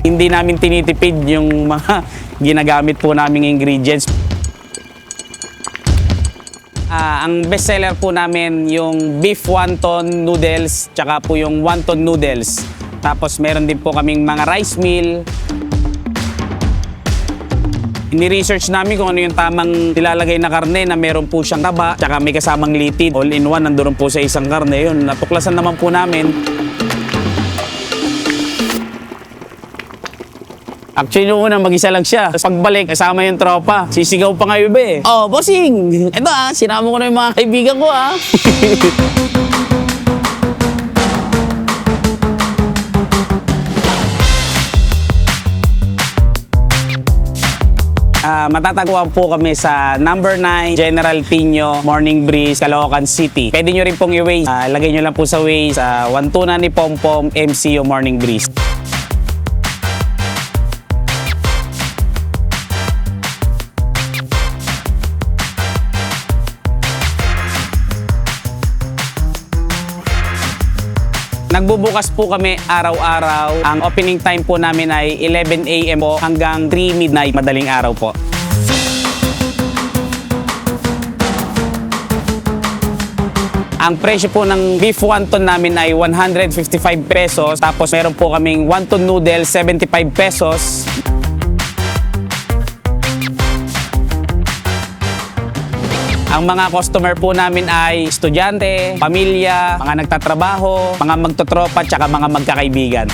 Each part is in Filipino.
Hindi namin tinitipid yung mga ginagamit po naming ingredients. Ang best seller po namin yung beef wonton noodles, tsaka po yung wonton noodles. Tapos meron din po kaming mga rice meal. Ini-research namin kung ano yung tamang nilalagay na karne na meron po siyang taba, tsaka may kasamang litid. All-in-one, nandoon po sa isang karne. Yun, natuklasan naman po namin. Actually, noong una, mag-isa lang siya. Tapos pagbalik, kasama yung tropa. Sisigaw pa nga yung iba eh. Oh, bossing! Ito sinama ko na yung mga kaibigan ko Matatagpuan po kami sa number 9 General Pino, Morning Breeze, Caloocan City. Pwede nyo rin pong i-Waze. Lagay nyo lang po sa Waze sa Wantunan ni Pompom MCO Morning Breeze. Nagbubukas po kami araw-araw. Ang opening time po namin ay 11 AM po hanggang 3 midnight madaling araw po. Ang presyo po ng beef wonton namin ay 155 pesos. Tapos meron po kaming wonton noodles, 75 pesos. Ang mga customer po namin ay estudyante, pamilya, mga nagtatrabaho, mga magtotropa, tsaka mga magkakaibigan.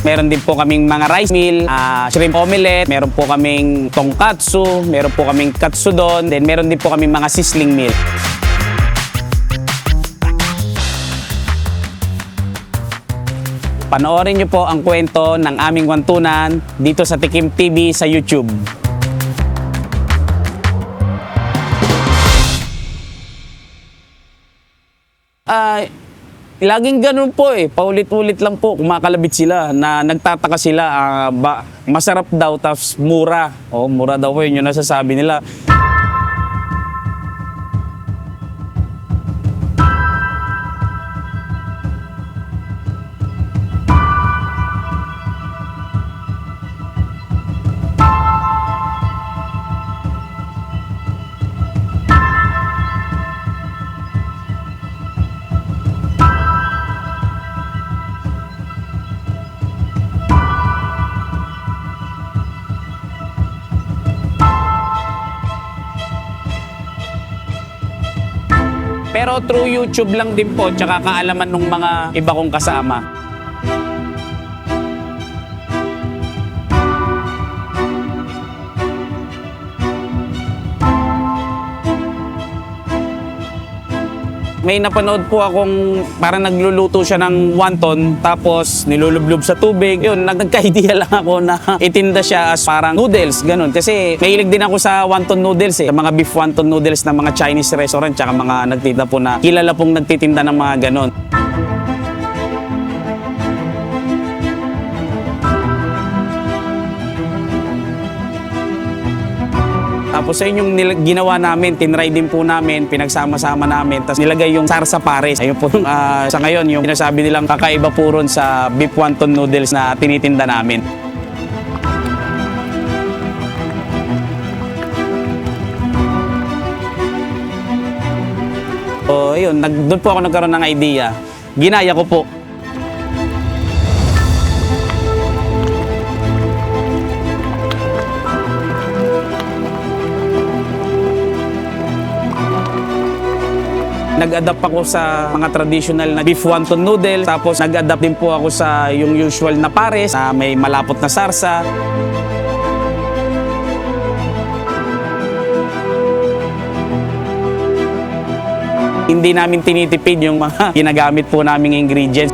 Meron din po kaming mga rice meal, shrimp omelette, meron po kaming tonkatsu, meron po kaming katsudon, then meron din po kaming mga sizzling meal. Panoorin niyo po ang kwento ng aming wantunan dito sa Tikim TV sa YouTube. Laging ganun po paulit-ulit lang po, kumakalabit sila na nagtataka sila, masarap daw tapos mura. Mura daw po yun yung nasasabi nila. Pero through YouTube lang din po, tsaka kaalaman ng mga iba kong kasama. May napanood po akong parang nagluluto siya ng wonton tapos nilulublob sa tubig. Yun, nagka-idea lang ako na itinda siya as parang noodles, ganun. Kasi mahilig din ako sa wonton noodles Sa mga beef wonton noodles ng mga Chinese restaurant tsaka mga nagtitinda po na kilala pong nagtitinda ng mga ganun. Tapos sa yung ginawa namin, tinry din po namin, pinagsama-sama namin, tapos nilagay yung sarsa pares. Ayun po, sa ngayon, yung sinasabi nilang kakaiba po ron sa beef wonton noodles na tinitinda namin. Ayun, doon po ako nagkaroon ng idea. Ginaya ko po. Nag-adapt ako sa mga traditional na beef wonton noodles. Tapos nag-adapt din po ako sa yung usual na pares na may malapot na sarsa. Hindi namin tinitipid yung mga ginagamit po naming ingredients.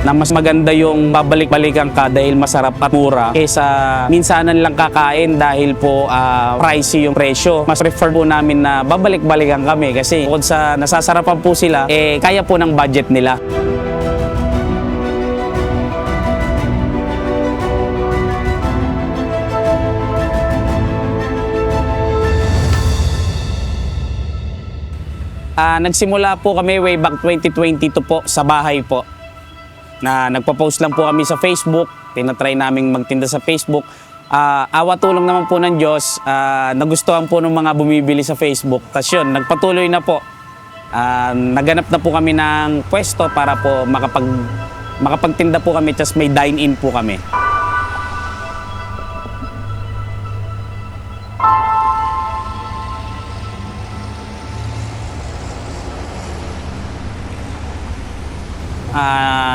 na mas maganda yung babalik-balikan ka dahil masarap at mura kaysa minsanan lang kakain dahil po pricey yung presyo. Mas prefer po namin na babalik-balikan kami kasi bukod sa nasasarapan po sila, kaya po ng budget nila. Nagsimula po kami way back 2022 po sa bahay po. Na nagpo-post lang po kami sa Facebook, tinatry naming magtinda sa Facebook. Awa tulong naman po ng Diyos, nagustuhan po ng mga bumibili sa Facebook. Tapos yun, nagpatuloy na po. Naganap na po kami ng pwesto para po makapagtinda po kami, tapos may dine-in po kami.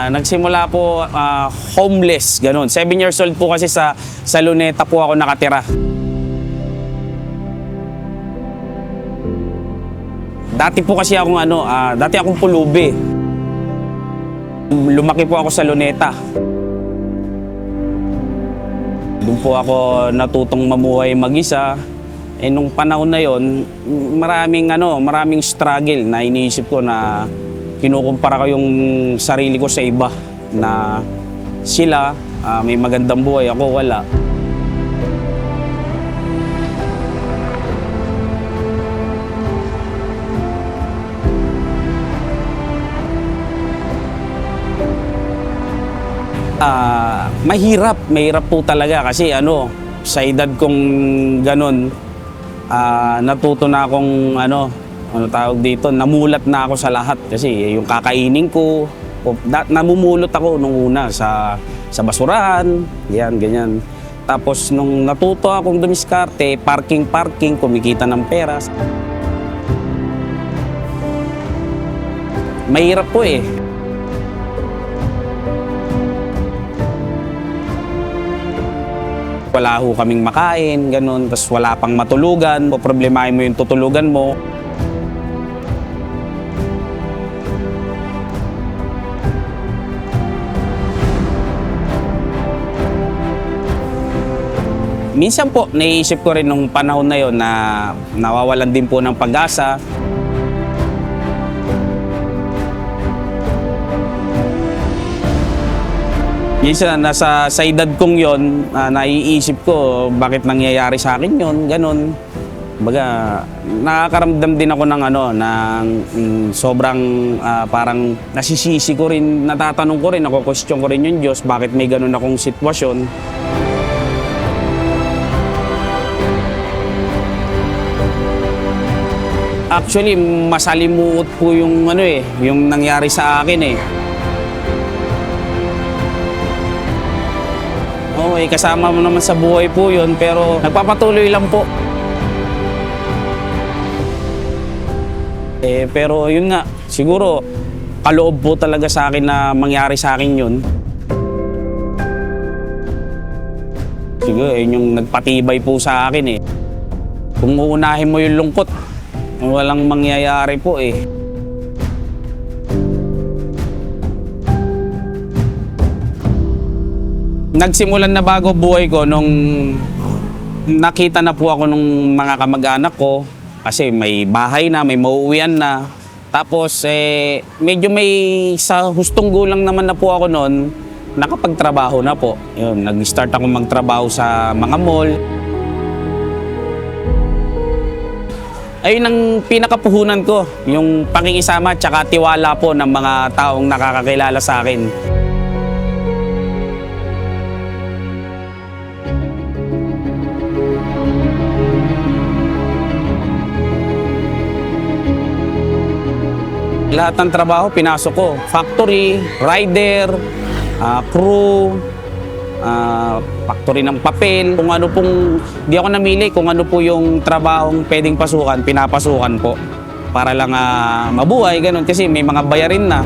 Nagsimula po homeless, ganun. 7 years old po kasi sa Luneta po ako nakatira. Dati po kasi akong dati akong pulubi. Lumaki po ako sa Luneta. Doon po ako natutong mamuhay mag-isa. Nung panahon na yon, maraming struggle na iniisip ko na kinukumpara ko yung sarili ko sa iba na sila may magandang buhay, ako wala. Mahirap po talaga kasi sa edad kong ganun, natuto na akong tawag dito, namulat na ako sa lahat kasi yung kakainin ko, namumulot ako nung una sa basurahan, yan, ganyan. Tapos nung natuto akong dumiskarte, parking, kumikita ng pera. Mahirap po eh. Wala ho kaming makain, ganun, tapos wala pang matulugan, problemahin mo yung tutulugan mo. Minsan po, naiisip ko rin nung panahon na yon na nawawalan din po ng pag-asa. Minsan, sa edad kong yon, naiisip ko bakit nangyayari sa akin yon, ganun. Baga, nakakaramdam din ako ng sobrang parang nasisisi ko rin, natatanong ko rin, question ko rin yung Diyos, bakit may ganun akong sitwasyon. Actually, masalimuot po yung yung nangyari sa akin eh. Okay, kasama mo naman sa buhay po yun, pero nagpapatuloy lang po. Pero yun nga, siguro kaloob po talaga sa akin na mangyari sa akin yun. Siguro yun yung nagpatibay po sa akin eh. Kung uunahin mo yung lungkot, walang mangyayari po eh. Nagsimulan na bago buhay ko nung nakita na po ako nung mga kamag-anak ko kasi may bahay na, may mauuwian na. Tapos medyo may sa hustong gulang naman na po ako noon, nakapagtrabaho na po. Yun, nag-start ako magtrabaho sa mga mall. Ayun ang pinakapuhunan ko, yung pakikisama at saka tiwala po ng mga taong nakakakilala sa akin. Lahat ng trabaho pinasok ko, factory, rider, crew, factory ng papel, kung ano pong, di ako namili kung ano po yung trabahong pwedeng pasukan, pinapasukan po. Para lang mabuhay, ganun, kasi may mga bayarin na.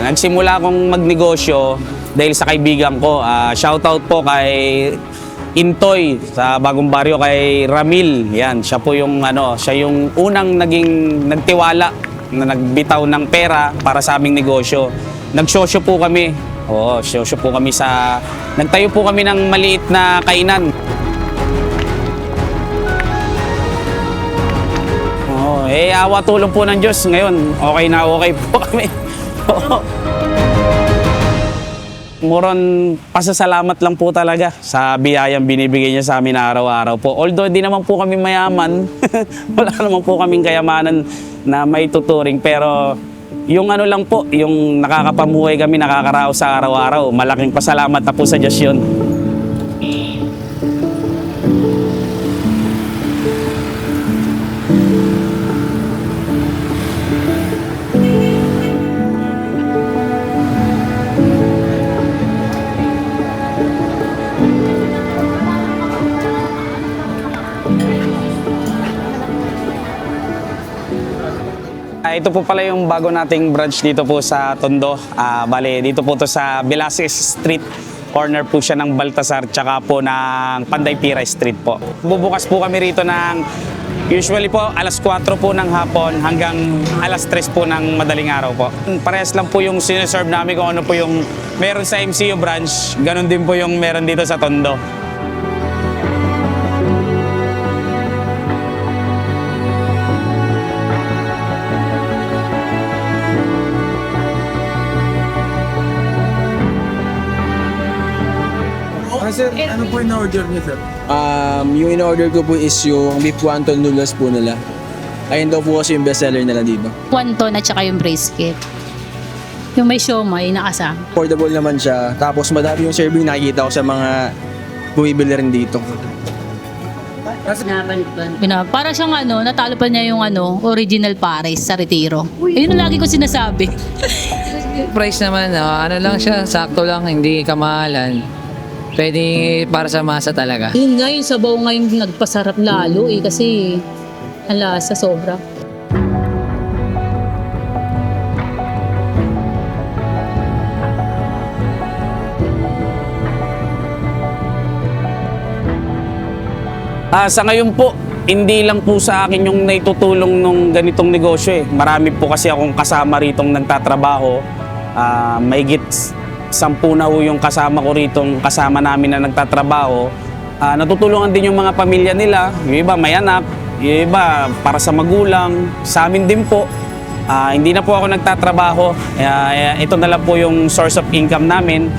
Nagsimula akong magnegosyo dahil sa kaibigan ko. Shoutout po kay Intoy sa Bagong Baryo kay Ramil. Yan, siya po yung siya yung unang naging nagtiwala na nagbitaw ng pera para sa aming negosyo. Nagsosyo po kami. Oo, sosyo po kami nagtayo po kami ng maliit na kainan. Oo, awa tulong po ng Diyos ngayon. Okay na okay po kami. Oo. Moron, pasasalamat lang po talaga sa biyayang binibigay niya sa amin araw-araw po. Although di naman po kami mayaman, wala naman po kaming kayamanan na may tuturing. Pero yung lang po, yung nakakapamuhay kami, nakakaraos sa araw-araw, malaking pasalamat na po sa Diyos yun. Ito po pala yung bago nating branch dito po sa Tondo. Bale, dito po to sa Velasquez Street. Corner po siya ng Baltasar tsaka po ng Panday Piray Street po. Bubukas po kami rito ng usually po alas 4 po ng hapon hanggang alas 3 po ng madaling araw po. Parehas lang po yung sineserve namin kung ano po yung meron sa MCU branch. Ganon din po yung meron dito sa Tondo. Sir, ano po yung order niyo, sir? Yung in-order ko po is yung beef wonton noodles po nila. Ayun daw po kasi yung bestseller nila dito. Wonton at saka yung brisket. Yung may siomay na kasama. Affordable naman siya. Tapos madami yung serving nakikita ko sa mga bumibili rin dito. Para siyang natalo pa niya yung original Paris sa Retiro. Ayun ang lagi ko sinasabi. Price naman, ano lang siya, sakto lang, hindi kamahalan. Pwede para sa masa talaga. Yun nga, yung sabaw nga yung nagpasarap lalo kasi ang lasa sobra. Sa ngayon po, hindi lang po sa akin yung naitutulong nung ganitong negosyo eh. Marami po kasi akong kasama ritong nagtatrabaho. Mahigit 10 na ho yung kasama ko rito, kasama namin na nagtatrabaho. Natutulungan din yung mga pamilya nila. Yung iba may anak, yung iba para sa magulang. Sa amin din po, hindi na po ako nagtatrabaho. Ito na lang po yung source of income namin.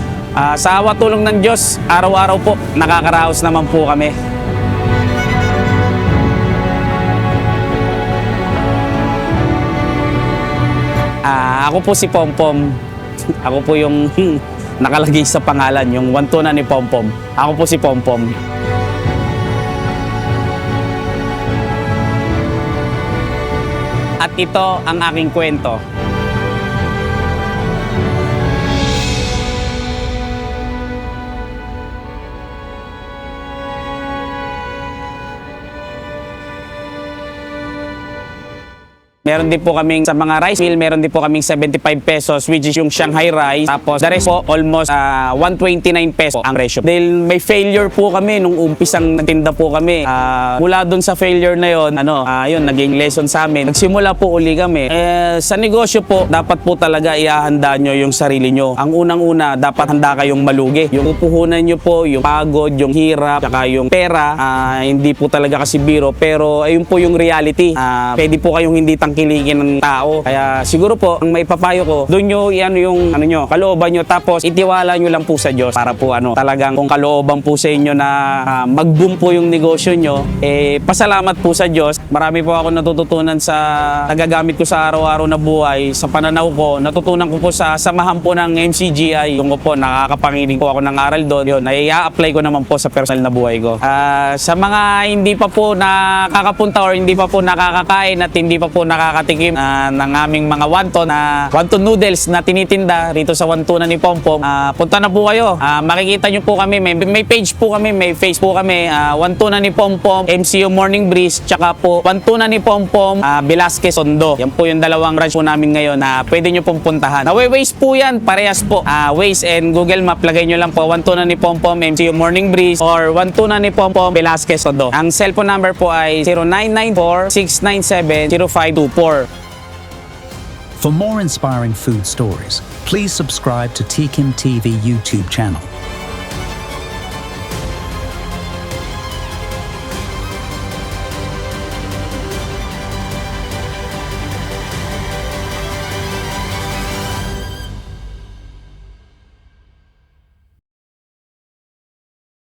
Sa awa tulong ng Diyos, araw-araw po, nakakaraos naman po kami. Ako po si Pompom. Ako po yung nakalagay sa pangalan, yung wantuna ni Pompom. Ako po si Pompom. At ito ang aking kwento. Meron din po kaming sa mga rice meal, meron din po kaming 75 pesos which is yung Shanghai rice. Tapos the rest po almost 129 pesos ang ratio. Dahil may failure po kami nung umpisang nagtinda po kami. Mula dun sa failure na yon, yun naging lesson sa amin. Nagsimula po uli kami. Sa negosyo po, dapat po talaga ihahanda nyo yung sarili nyo. Ang unang-una, dapat handa kayong malugi. Yung pupuhunan nyo po, yung pagod, yung hirap, saka yung pera, hindi po talaga kasi biro. Pero ayun po yung reality. Pwede po kayong hindi kiligin ng tao. Kaya siguro po, ang maipapayo ko, doon nyo yung kalooban nyo, tapos itiwala nyo lang po sa Diyos para po talagang kung kalooban po sa inyo na mag-boom po yung negosyo nyo, pasalamat po sa Diyos. Marami po ako natututunan sa nagagamit ko sa araw-araw na buhay, sa pananaw ko, natutunan ko po sa samahan po ng MCGI, yung ko po, nakakapanginig po ako ng aral doon. Yun, i-apply ko naman po sa personal na buhay ko. Sa mga hindi pa po nakakapunta or hindi pa po nakakakain at hindi pa po makakatikim ng aming mga wonton noodles na tinitinda rito sa Wantunan ni Pompom, punta na po kayo. Makikita nyo po kami, may page po kami, may Facebook kami, Wantunan ni Pompom, MCU Morning Breeze, tsaka po Wantunan ni Pompom, Velasquez Tondo. Yan po yung dalawang branch po namin ngayon na pwede nyo pong puntahan. Waze po yan, parehas po. Waze and Google Map, lagay nyo lang po Wantunan ni Pompom, MCU Morning Breeze, or Wantunan ni Pompom, Velasquez Tondo. Ang cellphone number po ay 0994-697-0524. For more inspiring food stories, please subscribe to Tikim TV YouTube channel.